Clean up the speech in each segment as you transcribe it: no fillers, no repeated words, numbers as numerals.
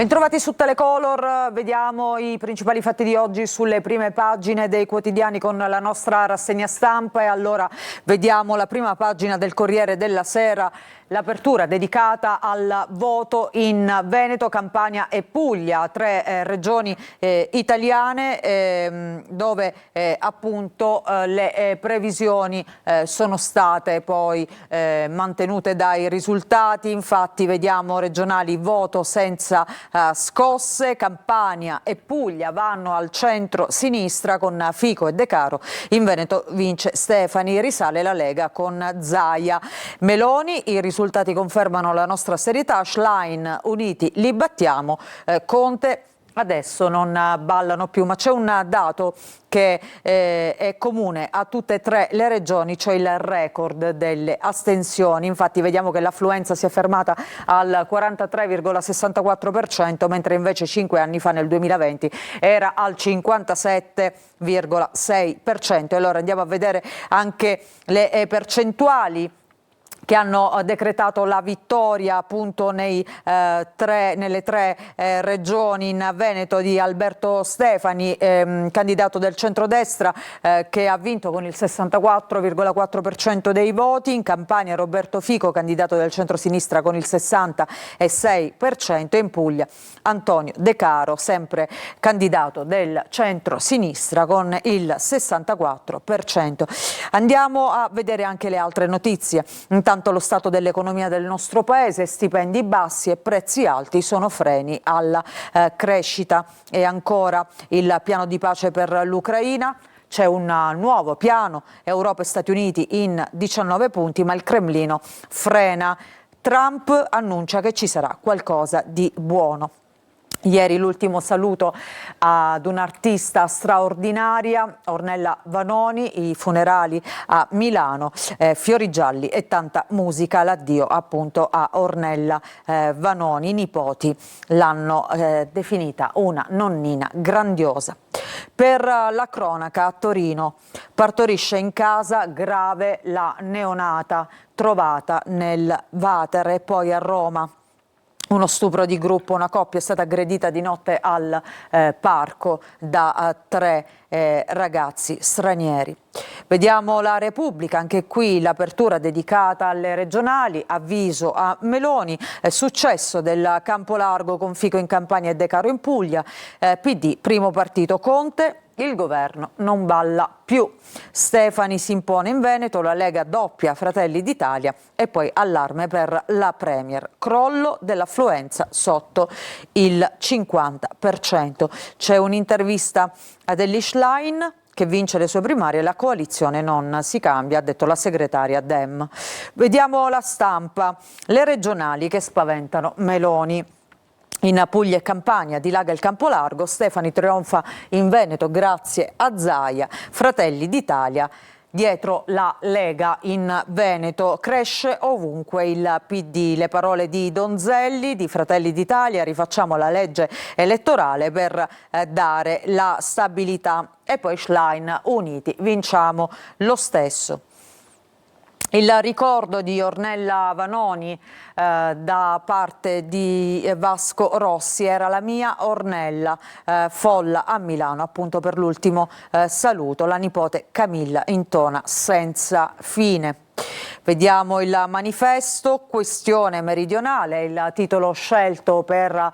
Bentrovati su Telecolor, vediamo i principali fatti di oggi sulle prime pagine dei quotidiani con la nostra rassegna stampa e allora vediamo la prima pagina del Corriere della Sera, l'apertura dedicata al voto in Veneto, Campania e Puglia, tre regioni italiane dove appunto le previsioni sono state poi mantenute dai risultati. Infatti vediamo regionali voto senza scosse, Campania e Puglia vanno al centro-sinistra con Fico e De Caro, in Veneto vince Stefani, risale la Lega con Zaia. Meloni, i risultati confermano la nostra serietà, Schlein, uniti li battiamo, Conte adesso non ballano più, ma c'è un dato che è comune a tutte e tre le regioni, cioè il record delle astensioni. Infatti vediamo che l'affluenza si è fermata al 43,64%, mentre invece 5 anni fa, nel 2020, era al 57,6%. E allora andiamo a vedere anche le percentuali che hanno decretato la vittoria appunto nelle tre regioni. In Veneto di Alberto Stefani, candidato del centrodestra, che ha vinto con il 64,4% dei voti. In Campania Roberto Fico, candidato del centrosinistra, con il 66%. E in Puglia Antonio De Caro, sempre candidato del centrosinistra, con il 64%. Andiamo a vedere anche le altre notizie. Intanto lo stato dell'economia del nostro paese, stipendi bassi e prezzi alti sono freni alla crescita. E ancora il piano di pace per l'Ucraina. C'è un nuovo piano, Europa e Stati Uniti in 19 punti, ma il Cremlino frena. Trump annuncia che ci sarà qualcosa di buono. Ieri l'ultimo saluto ad un'artista straordinaria, Ornella Vanoni, i funerali a Milano, fiori gialli e tanta musica, l'addio appunto a Ornella Vanoni. I nipoti l'hanno definita una nonnina grandiosa. Per la cronaca, a Torino partorisce in casa, grave la neonata trovata nel water. E poi a Roma uno stupro di gruppo, una coppia è stata aggredita di notte al parco da tre ragazzi stranieri. Vediamo la Repubblica, anche qui l'apertura dedicata alle regionali, avviso a Meloni, successo del Campolargo con Fico in Campania e De Caro in Puglia, PD, primo partito Conte. Il governo non balla più. Stefani si impone in Veneto, la Lega doppia Fratelli d'Italia e poi allarme per la Premier. Crollo dell'affluenza sotto il 50%. C'è un'intervista ad Elly Schlein che vince le sue primarie, la coalizione non si cambia, ha detto la segretaria Dem. Vediamo La Stampa, le regionali che spaventano Meloni. In Puglia e Campania dilaga il Campolargo, Stefani trionfa in Veneto grazie a Zaia, Fratelli d'Italia dietro la Lega in Veneto, cresce ovunque il PD. Le parole di Donzelli, di Fratelli d'Italia, rifacciamo la legge elettorale per dare la stabilità. E poi Schlein, uniti, vinciamo lo stesso. Il ricordo di Ornella Vanoni da parte di Vasco Rossi, era la mia Ornella, folla a Milano appunto per l'ultimo saluto. La nipote Camilla intona senza fine. Vediamo il Manifesto, questione meridionale, il titolo scelto per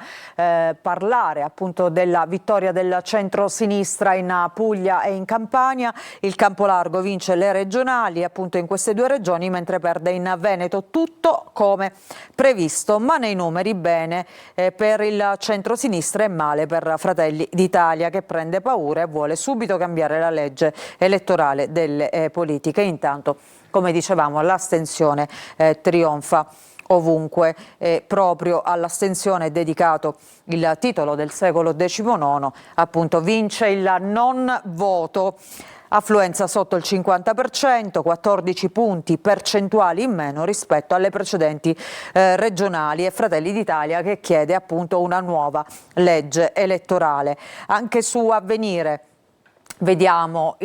parlare appunto della vittoria del centro-sinistra in Puglia e in Campania. Il Campolargo vince le regionali appunto in queste due regioni, mentre perde in Veneto, tutto come previsto, ma nei numeri bene per il centro-sinistra e male per Fratelli d'Italia, che prende paura e vuole subito cambiare la legge elettorale delle politiche. Intanto, come dicevamo, l'astensione trionfa ovunque. Proprio all'astensione è dedicato il titolo del secolo XIX, appunto vince il non voto. Affluenza sotto il 50%, 14 punti percentuali in meno rispetto alle precedenti regionali, e Fratelli d'Italia che chiede appunto una nuova legge elettorale. Anche su Avvenire vediamo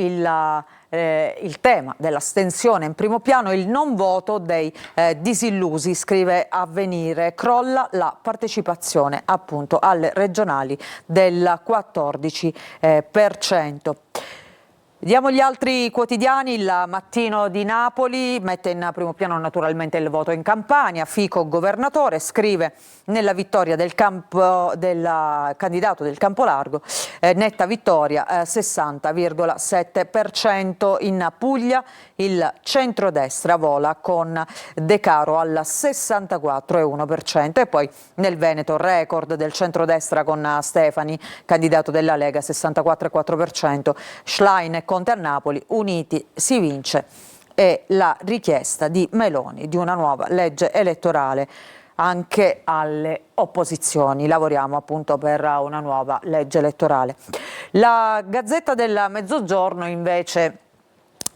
il tema dell'astensione in primo piano, il non voto dei disillusi, scrive Avvenire, crolla la partecipazione appunto alle regionali del 14%. Vediamo gli altri quotidiani. Il Mattino di Napoli mette in primo piano naturalmente il voto in Campania. Fico governatore, scrive nella vittoria del candidato del Campolargo, netta vittoria, 60,7%. In Puglia il centrodestra vola con De Caro al 64,1%. E poi nel Veneto record del centrodestra con Stefani, candidato della Lega, 64,4%. Schlein e Conte a Napoli, uniti si vince, e la richiesta di Meloni di una nuova legge elettorale anche alle opposizioni. Lavoriamo appunto per una nuova legge elettorale. La Gazzetta del Mezzogiorno invece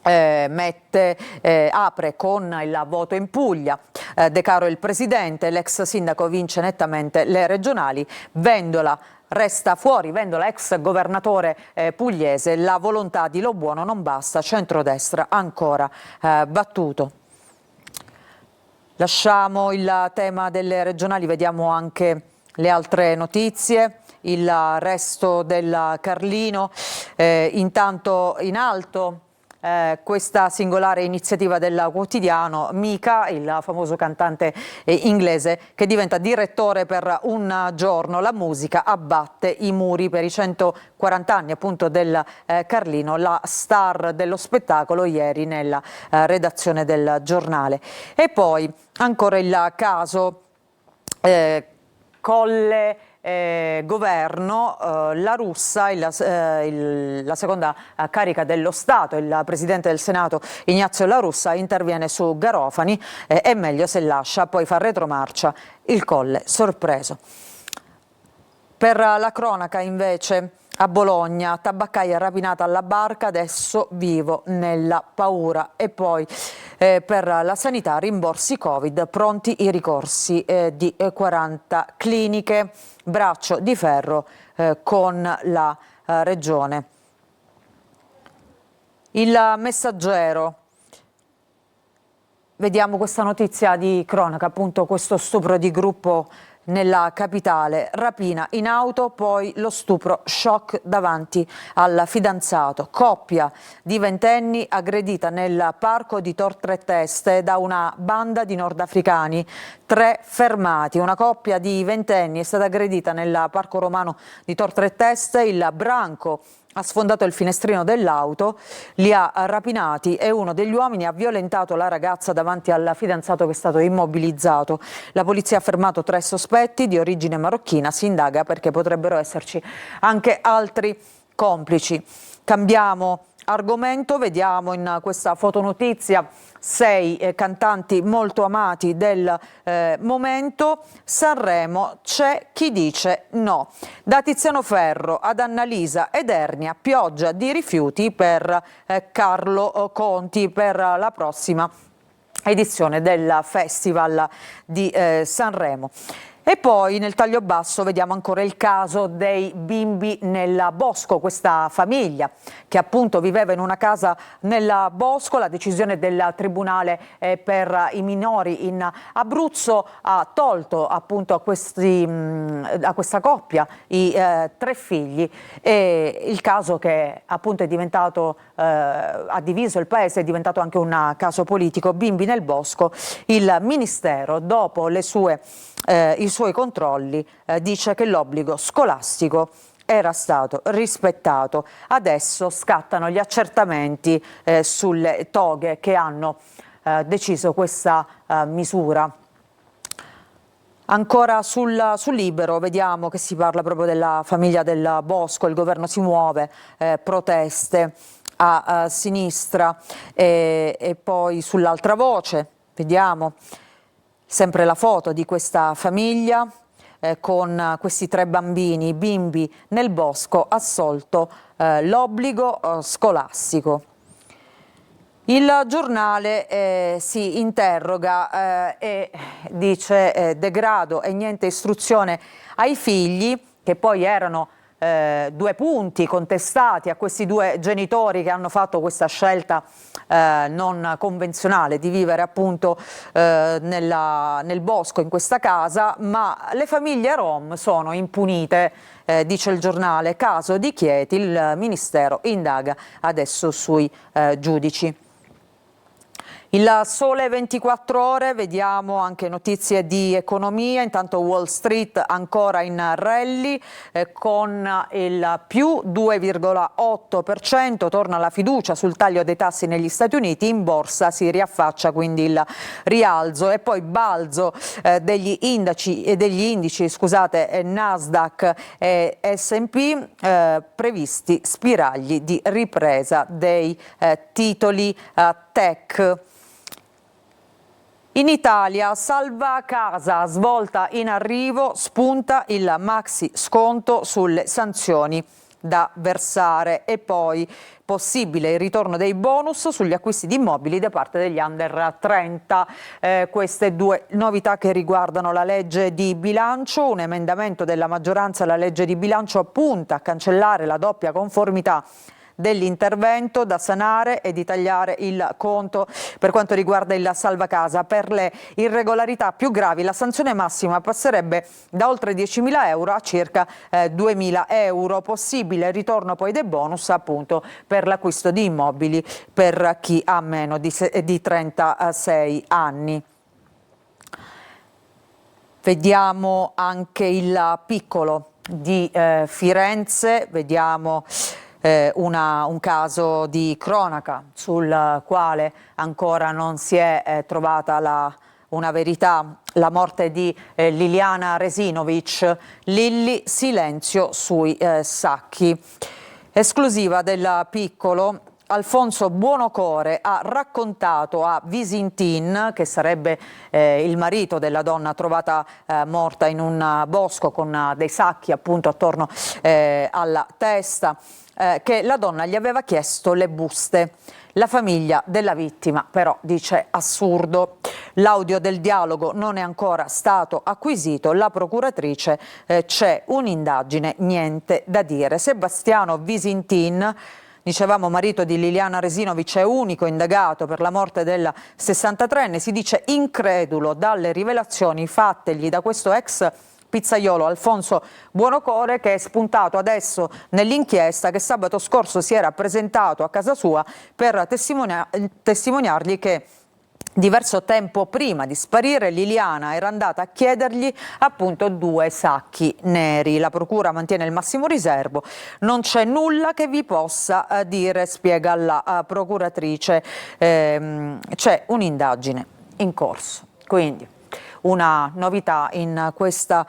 apre con il voto in Puglia. De Caro il presidente, l'ex sindaco vince nettamente le regionali, Vendola resta fuori, Vendola ex governatore pugliese, la volontà di Lo Buono non basta, centrodestra ancora battuto. Lasciamo il tema delle regionali, vediamo anche le altre notizie. Il Resto del Carlino, intanto in alto questa singolare iniziativa del quotidiano, Mika, il famoso cantante inglese che diventa direttore per un giorno. La musica abbatte i muri per i 140 anni appunto del Carlino, la star dello spettacolo ieri nella redazione del giornale. E poi ancora il caso Colle governo, La Russa, la seconda carica dello Stato, il presidente del Senato Ignazio La Russa interviene su Garofani, è meglio se lascia, poi fa retromarcia, il Colle sorpreso. Per la cronaca invece, a Bologna, tabaccaia rapinata alla barca, adesso vivo nella paura. E poi per la sanità, rimborsi Covid, pronti i ricorsi di 40 cliniche, braccio di ferro con la regione. Il Messaggero. Vediamo questa notizia di cronaca, appunto questo stupro di gruppo nella capitale, rapina in auto, poi lo stupro, shock davanti al fidanzato. Coppia di ventenni aggredita nel parco di Tor Tre Teste da una banda di nordafricani, 3 fermati. Una coppia di ventenni è stata aggredita nel parco romano di Tor Tre Teste, il branco ha sfondato il finestrino dell'auto, li ha rapinati e uno degli uomini ha violentato la ragazza davanti al fidanzato che è stato immobilizzato. La polizia ha fermato 3 sospetti di origine marocchina, si indaga perché potrebbero esserci anche altri complici. Cambiamo argomento, vediamo in questa fotonotizia 6 cantanti molto amati del momento. Sanremo, c'è chi dice no. Da Tiziano Ferro ad Annalisa ed Ernia, pioggia di rifiuti per Carlo Conti per la prossima edizione del Festival di Sanremo. E poi nel taglio basso vediamo ancora il caso dei bimbi nel bosco, questa famiglia che appunto viveva in una casa nel bosco. La decisione del Tribunale per i minori in Abruzzo ha tolto appunto a questa coppia i 3 figli, e il caso che appunto è diventato, ha diviso il paese, è diventato anche un caso politico. Bimbi nel bosco, il Ministero dopo i suoi controlli dice che l'obbligo scolastico era stato rispettato. Adesso scattano gli accertamenti sulle toghe che hanno deciso questa misura. Ancora sul Libero vediamo che si parla proprio della famiglia del bosco, il governo si muove, proteste a sinistra, e poi sull'altra voce vediamo sempre la foto di questa famiglia con questi 3 bimbi nel bosco, assolto l'obbligo scolastico. Il Giornale si interroga e dice degrado e niente istruzione ai figli, che poi erano due punti contestati a questi due genitori che hanno fatto questa scelta non convenzionale di vivere appunto nel bosco, in questa casa, ma le famiglie rom sono impunite, dice il giornale. Caso di Chieti, il Ministero indaga adesso sui giudici. Il Sole 24 Ore, vediamo anche notizie di economia. Intanto Wall Street ancora in rally con il più 2,8%, torna la fiducia sul taglio dei tassi negli Stati Uniti, in borsa si riaffaccia quindi il rialzo e poi balzo degli indici, scusate, Nasdaq e S&P, previsti spiragli di ripresa dei titoli tech. In Italia, salva casa, svolta in arrivo, spunta il maxi sconto sulle sanzioni da versare e poi possibile il ritorno dei bonus sugli acquisti di immobili da parte degli under 30. Queste due novità che riguardano la legge di bilancio. Un emendamento della maggioranza alla legge di bilancio punta a cancellare la doppia conformità dell'intervento da sanare e di tagliare il conto. Per quanto riguarda il salvacasa, per le irregolarità più gravi la sanzione massima passerebbe da oltre 10.000 euro a circa 2.000 euro. Possibile il ritorno poi dei bonus appunto per l'acquisto di immobili per chi ha meno di 36 anni. Vediamo anche il Piccolo di Firenze, vediamo un caso di cronaca sul quale ancora non si è trovata una verità, la morte di Liliana Resinovic. Lilli, silenzio sui sacchi. Esclusiva del Piccolo. Alfonso Buonocore ha raccontato a Visintin, che sarebbe il marito della donna trovata morta in un bosco con dei sacchi appunto attorno alla testa, che la donna gli aveva chiesto le buste. La famiglia della vittima però dice assurdo. L'audio del dialogo non è ancora stato acquisito, la procuratrice c'è un'indagine, niente da dire. Sebastiano Visintin, dicevamo marito di Liliana Resinovic, è unico indagato per la morte della 63enne, si dice incredulo dalle rivelazioni fattegli da questo ex pizzaiolo Alfonso Buonocore, che è spuntato adesso nell'inchiesta, che sabato scorso si era presentato a casa sua per testimoniargli che diverso tempo prima di sparire Liliana era andata a chiedergli appunto 2 sacchi neri. La procura mantiene il massimo riservo, non c'è nulla che vi possa dire, spiega la procuratrice, c'è un'indagine in corso. Quindi una novità in questa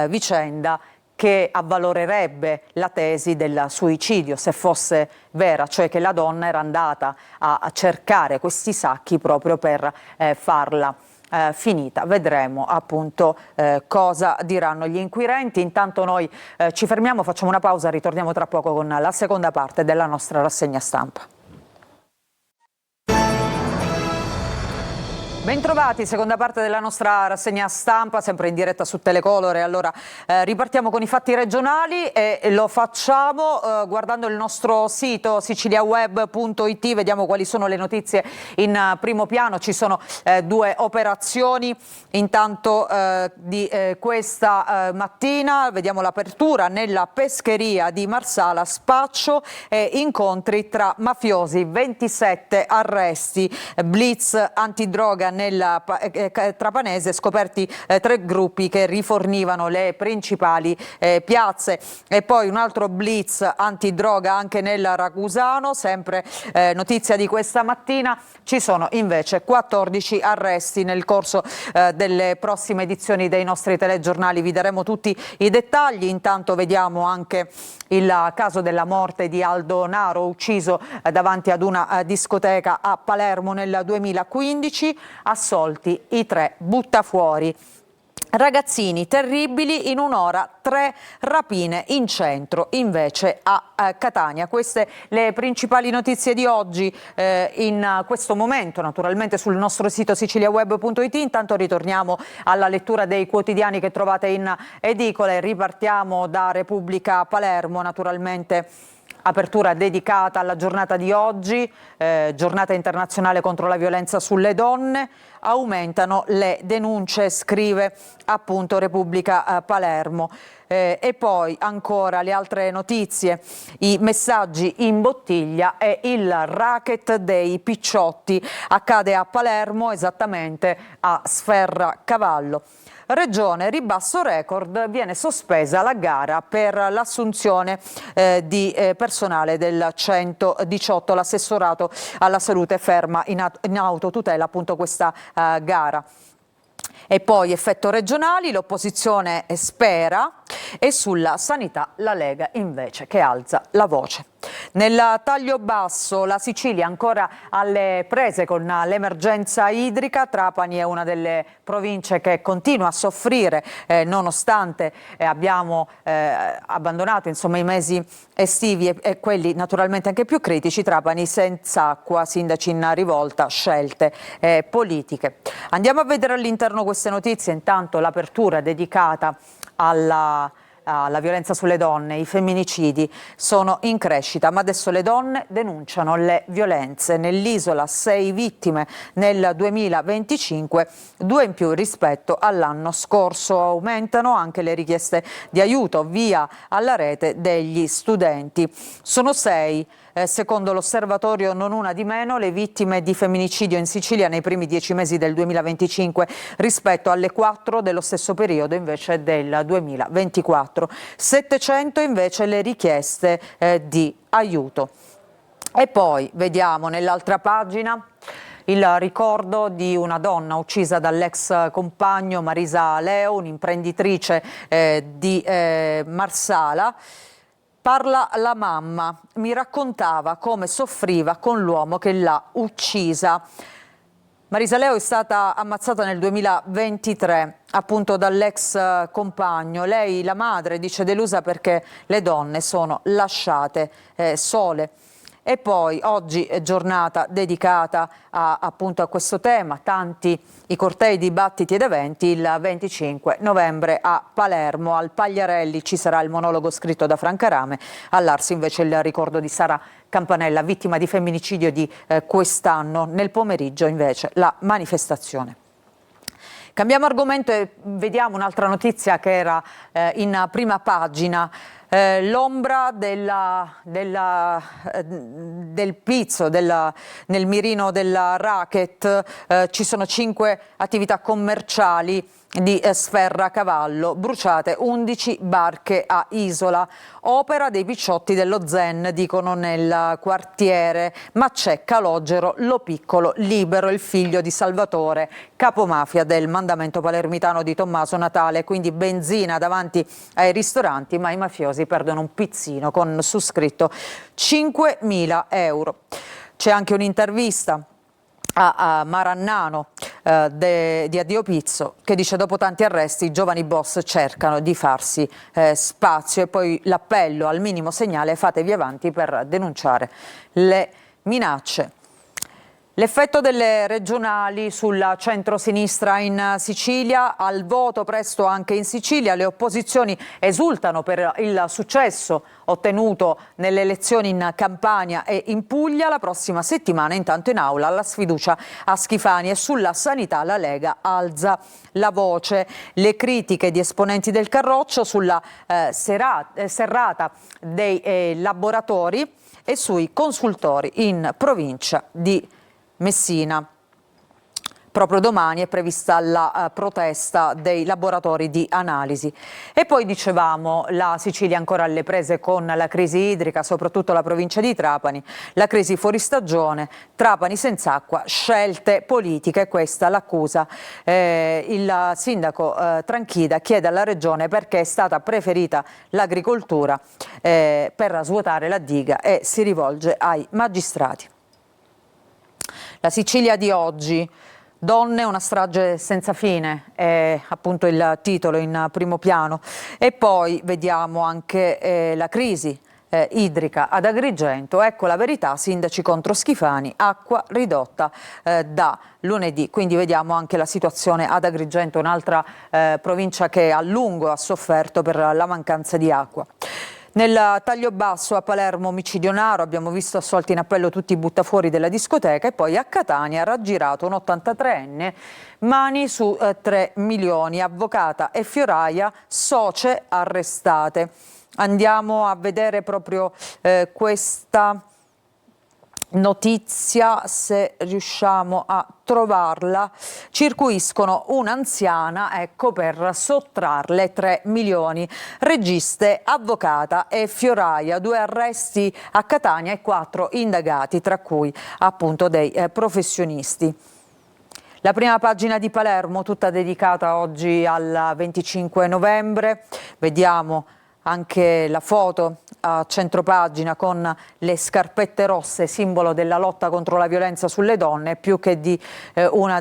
vicenda che avvalorerebbe la tesi del suicidio se fosse vera, cioè che la donna era andata a cercare questi sacchi proprio per farla finita. Vedremo appunto cosa diranno gli inquirenti. Intanto noi ci fermiamo, facciamo una pausa, ritorniamo tra poco con la seconda parte della nostra rassegna stampa. Bentrovati, seconda parte della nostra rassegna stampa, sempre in diretta su Telecolor. E allora ripartiamo con i fatti regionali e lo facciamo guardando il nostro sito siciliaweb.it. Vediamo quali sono le notizie in primo piano. Ci sono 2 operazioni intanto di questa mattina. Vediamo l'apertura nella pescheria di Marsala, spaccio e incontri tra mafiosi, 27 arresti, blitz antidroga nella Trapanese, scoperti 3 gruppi che rifornivano le principali piazze. E poi un altro blitz antidroga anche nel Ragusano, sempre notizia di questa mattina. Ci sono invece 14 arresti nel corso delle prossime edizioni dei nostri telegiornali. Vi daremo tutti i dettagli. Intanto vediamo anche il caso della morte di Aldo Naro, ucciso davanti ad una discoteca a Palermo nel 2015. Assolti i 3 buttafuori. Ragazzini terribili, in un'ora 3 rapine in centro invece a Catania. Queste le principali notizie di oggi in questo momento, naturalmente sul nostro sito siciliaweb.it. Intanto ritorniamo alla lettura dei quotidiani che trovate in edicola e ripartiamo da Repubblica Palermo, naturalmente. Apertura dedicata alla giornata di oggi, giornata internazionale contro la violenza sulle donne. Aumentano le denunce, scrive appunto Repubblica Palermo. E poi ancora le altre notizie, i messaggi in bottiglia e il racket dei picciotti. Accade a Palermo, esattamente a Sferracavallo. Regione, ribasso record, viene sospesa la gara per l'assunzione di personale del 118, l'assessorato alla salute ferma in autotutela appunto questa gara. E poi effetto regionali, l'opposizione spera, e sulla sanità la Lega invece che alza la voce. Nel taglio basso la Sicilia ancora alle prese con l'emergenza idrica. Trapani è una delle province che continua a soffrire nonostante abbiamo abbandonato insomma, i mesi estivi e quelli naturalmente anche più critici. Trapani senza acqua, sindaci in rivolta, scelte politiche. Andiamo a vedere all'interno queste notizie. Intanto l'apertura dedicata alla violenza sulle donne, i femminicidi sono in crescita, ma adesso le donne denunciano le violenze. Nell'isola 6 vittime nel 2025, 2 in più rispetto all'anno scorso. Aumentano anche le richieste di aiuto via alla rete degli studenti. Sono 6. Secondo l'osservatorio Non Una di Meno, le vittime di femminicidio in Sicilia nei primi 10 mesi del 2025 rispetto alle 4 dello stesso periodo invece del 2024. 700 invece le richieste di aiuto. E poi vediamo nell'altra pagina il ricordo di una donna uccisa dall'ex compagno Marisa Leo, un'imprenditrice di Marsala. Parla la mamma, mi raccontava come soffriva con l'uomo che l'ha uccisa. Marisa Leo è stata ammazzata nel 2023 appunto dall'ex compagno. Lei, la madre, dice delusa perché le donne sono lasciate sole. E poi oggi è giornata dedicata appunto a questo tema, tanti i cortei, dibattiti ed eventi. Il 25 novembre a Palermo, al Pagliarelli, ci sarà il monologo scritto da Franca Rame, all'Ars invece il ricordo di Sara Campanella, vittima di femminicidio di quest'anno. Nel pomeriggio invece la manifestazione. Cambiamo argomento e vediamo un'altra notizia che era in prima pagina. L'ombra del pizzo nel mirino del racket. Ci sono 5 attività commerciali di Sferracavallo, bruciate 11 barche a Isola. Opera dei picciotti dello Zen, dicono nel quartiere, ma c'è Calogero, lo piccolo, libero, il figlio di Salvatore, capomafia del mandamento palermitano di Tommaso Natale. Quindi benzina davanti ai ristoranti, ma i mafiosi perdono un pizzino con su scritto 5.000 euro. C'è anche un'intervista a Marannano di Addio Pizzo, che dice: dopo tanti arresti i giovani boss cercano di farsi spazio. E poi l'appello al minimo segnale: fatevi avanti per denunciare le minacce. L'effetto delle regionali sulla centrosinistra in Sicilia, al voto presto anche in Sicilia. Le opposizioni esultano per il successo ottenuto nelle elezioni in Campania e in Puglia. La prossima settimana intanto in aula la sfiducia a Schifani, e sulla sanità la Lega alza la voce. Le critiche di esponenti del Carroccio sulla serrata dei laboratori e sui consultori in provincia di Messina. Proprio domani è prevista la protesta dei laboratori di analisi. E poi dicevamo, la Sicilia ancora alle prese con la crisi idrica, soprattutto la provincia di Trapani, la crisi fuori stagione, Trapani senza acqua, scelte politiche, questa l'accusa. Il sindaco Tranchida chiede alla regione perché è stata preferita l'agricoltura per svuotare la diga e si rivolge ai magistrati. La Sicilia di oggi. Donne, una strage senza fine, è appunto il titolo in primo piano. E poi vediamo anche la crisi idrica ad Agrigento. Ecco la verità, sindaci contro Schifani, acqua ridotta da lunedì. Quindi vediamo anche la situazione ad Agrigento, un'altra provincia che a lungo ha sofferto per la mancanza di acqua. Nel taglio basso a Palermo omicidio Naro, abbiamo visto assolti in appello tutti i buttafuori della discoteca, e poi a Catania raggirato un 83enne, mani su 3 milioni, avvocata e fioraia, socie arrestate. Andiamo a vedere proprio questa notizia, se riusciamo a trovarla. Circuiscono un'anziana, ecco, per sottrarle 3 milioni. Registe, avvocata e fioraia, 2 arresti a Catania e 4 indagati, tra cui appunto dei professionisti. La prima pagina di Palermo, tutta dedicata oggi al 25 novembre. Vediamo anche la foto a centropagina con le scarpette rosse, simbolo della lotta contro la violenza sulle donne, più di una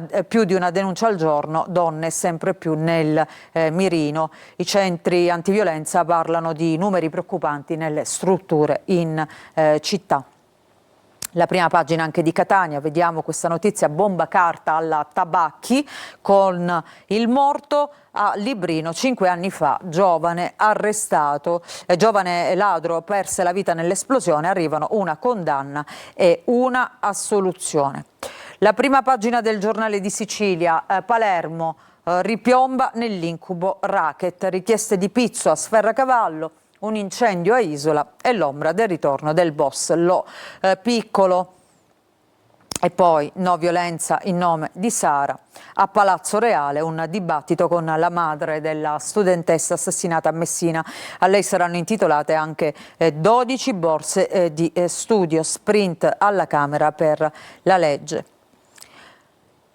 denuncia al giorno, donne sempre più nel mirino. I centri antiviolenza parlano di numeri preoccupanti nelle strutture in città. La prima pagina anche di Catania, vediamo questa notizia: bomba carta alla Tabacchi con il morto a Librino 5 anni fa, giovane arrestato, giovane ladro perse la vita nell'esplosione, arrivano una condanna e una assoluzione. La prima pagina del Giornale di Sicilia, Palermo ripiomba nell'incubo racket, richieste di pizzo a Sferracavallo, un incendio a Isola e l'ombra del ritorno del boss Lo Piccolo. E poi no violenza in nome di Sara. A Palazzo Reale un dibattito con la madre della studentessa assassinata a Messina. A lei saranno intitolate anche 12 borse di studio. Sprint alla Camera per la legge.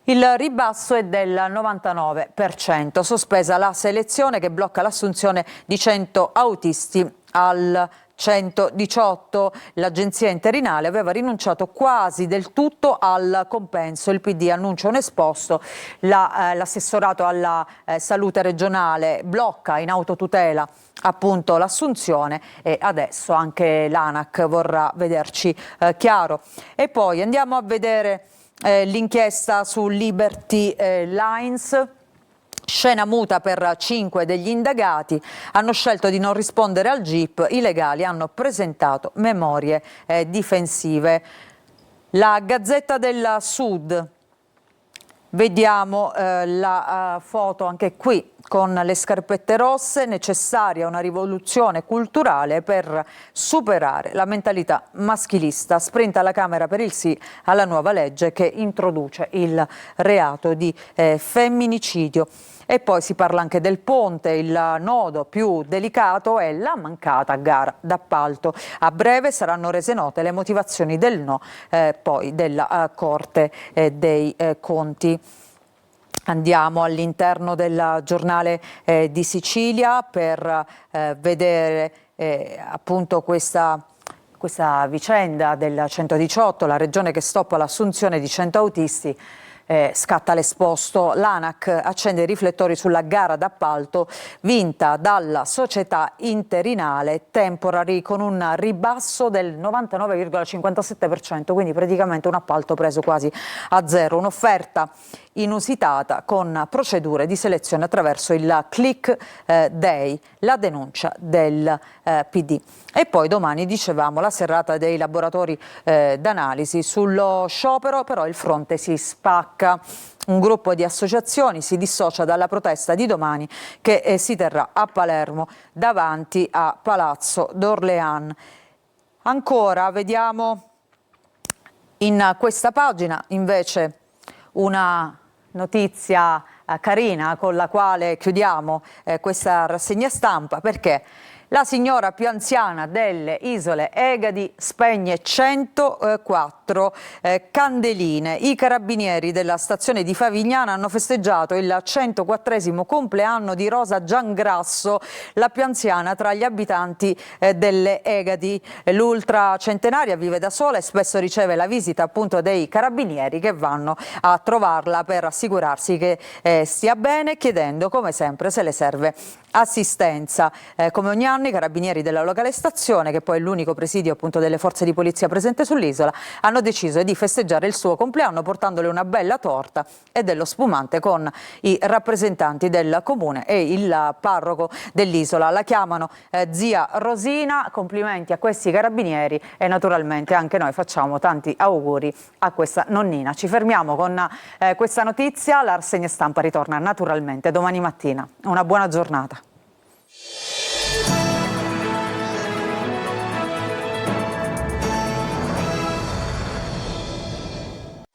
Il ribasso è del 99%, sospesa la selezione che blocca l'assunzione di 100 autisti al 118. L'agenzia interinale aveva rinunciato quasi del tutto al compenso. Il PD annuncia un esposto, l'assessorato alla salute regionale blocca in autotutela appunto l'assunzione, e adesso anche l'ANAC vorrà vederci chiaro. E poi andiamo a vedere l'inchiesta su Liberty Lines. Scena muta per 5 degli indagati, hanno scelto di non rispondere al GIP, i legali hanno presentato memorie difensive. La Gazzetta del Sud, vediamo la foto anche qui con le scarpette rosse, necessaria una rivoluzione culturale per superare la mentalità maschilista. Sprint alla Camera per il sì alla nuova legge che introduce il reato di femminicidio. E poi si parla anche del ponte, il nodo più delicato è la mancata gara d'appalto. A breve saranno rese note le motivazioni del no poi della Corte dei Conti. Andiamo all'interno del Giornale di Sicilia per vedere appunto questa vicenda del 118, la regione che stoppa l'assunzione di 100 autisti. Scatta l'esposto, l'ANAC accende i riflettori sulla gara d'appalto vinta dalla società interinale Temporary con un ribasso del 99,57%, quindi praticamente un appalto preso quasi a zero, un'offerta inusitata con procedure di selezione attraverso il click day, la denuncia del PD. E poi domani, dicevamo, la serrata dei laboratori d'analisi. Sullo sciopero però il fronte si spacca. Un gruppo di associazioni si dissocia dalla protesta di domani che si terrà a Palermo davanti a Palazzo d'Orléans. Ancora vediamo in questa pagina invece una notizia carina con la quale chiudiamo questa rassegna stampa, perché La signora più anziana delle isole Egadi spegne 104 candeline. I carabinieri della stazione di Favignana hanno festeggiato il 104esimo compleanno di Rosa Giangrasso, la più anziana tra gli abitanti delle Egadi. L'ultracentenaria vive da sola e spesso riceve la visita appunto dei carabinieri che vanno a trovarla per assicurarsi che stia bene, chiedendo come sempre se le serve assistenza. Come ogni anno i carabinieri della locale stazione, che poi è l'unico presidio appunto delle forze di polizia presente sull'isola, hanno deciso di festeggiare il suo compleanno portandole una bella torta e dello spumante con i rappresentanti del comune e il parroco dell'isola. La chiamano zia Rosina. Complimenti a questi carabinieri e naturalmente anche noi facciamo tanti auguri a questa nonnina. Ci fermiamo con questa notizia. La rassegna stampa ritorna naturalmente domani mattina. Una buona giornata.